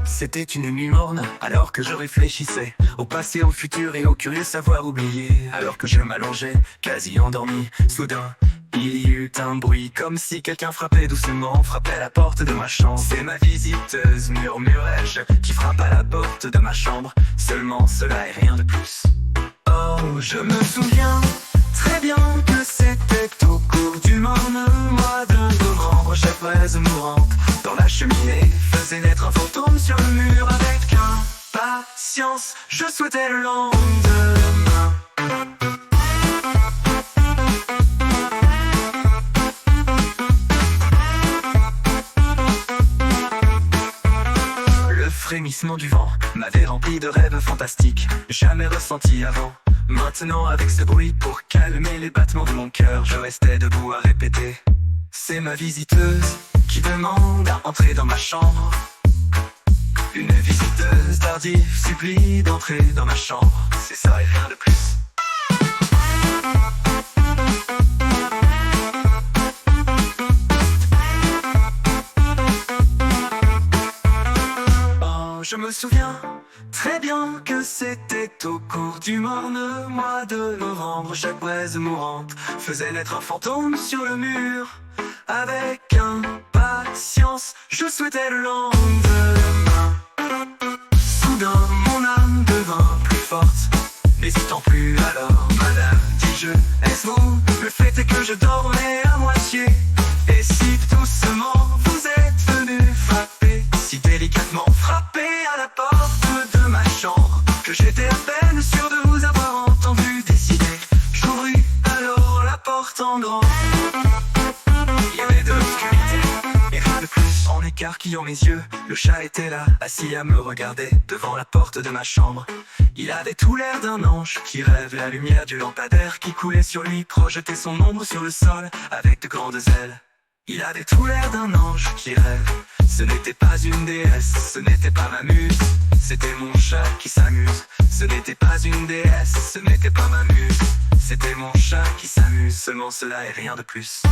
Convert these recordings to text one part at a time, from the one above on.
C'était une nuit morne, alors que je réfléchissais au passé, au futur et au curieux savoir oublier. Alors que je m'allongeais, quasi endormi, soudain, il y eut un bruit comme si quelqu'un frappait doucement, frappait à la porte de ma chambre. C'est ma visiteuse, murmurai-je, qui frappe à la porte de ma chambre. Seulement cela et rien de plus. Oh, je me souviens très bien que c'était au cours du morne mois de novembre. Chaque braise mourante dans la cheminée faisait naître un fantôme sur le mur. Avec impatience, je souhaitais le lendemain. Le frémissement du vent m'avait rempli de rêves fantastiques, jamais ressentis avant. Maintenant avec ce bruit pour calmer les battements de mon cœur, je restais debout à répéter. C'est ma visiteuse qui demande à entrer dans ma chambre. Une visiteuse tardive supplie d'entrer dans ma chambre. C'est ça et rien de plus. Je me souviens très bien que c'était au cours du morne mois de novembre. Chaque braise mourante faisait naître un fantôme sur le mur. Avec impatience, je souhaitais le lendemain. Soudain, mon âme devint plus forte. N'hésitant plus alors, madame, dis-je, est-ce vous? Le fait est que je dormais à moitié. Et si doucement vous êtes venu frapper, si délicatement frapper à la porte de ma chambre, que j'étais à peine sûr de vous avoir entendu décider, j'ouvris alors la porte en grand. Il y avait de l'obscurité et rien de plus. En écarquillant mes yeux, le chat était là, assis à me regarder devant la porte de ma chambre. Il avait tout l'air d'un ange qui rêve, la lumière du lampadaire qui coulait sur lui projetait son ombre sur le sol avec de grandes ailes. Il avait tout l'air d'un ange qui rêve. Ce n'était pas une déesse, ce n'était pas ma muse, c'était mon chat qui s'amuse. Ce n'était pas une déesse, ce n'était pas ma muse, c'était mon chat qui s'amuse. Seulement cela et rien de plus.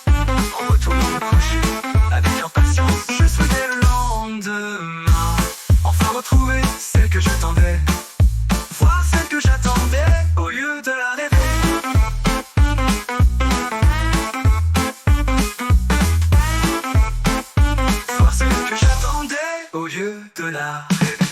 En retournant me coucher, avec impatience, je souhaitais le lendemain. Enfin retrouver celle que j'attendais, voir celle que j'attendais, au lieu de la rêver. Au lieu de la rêver.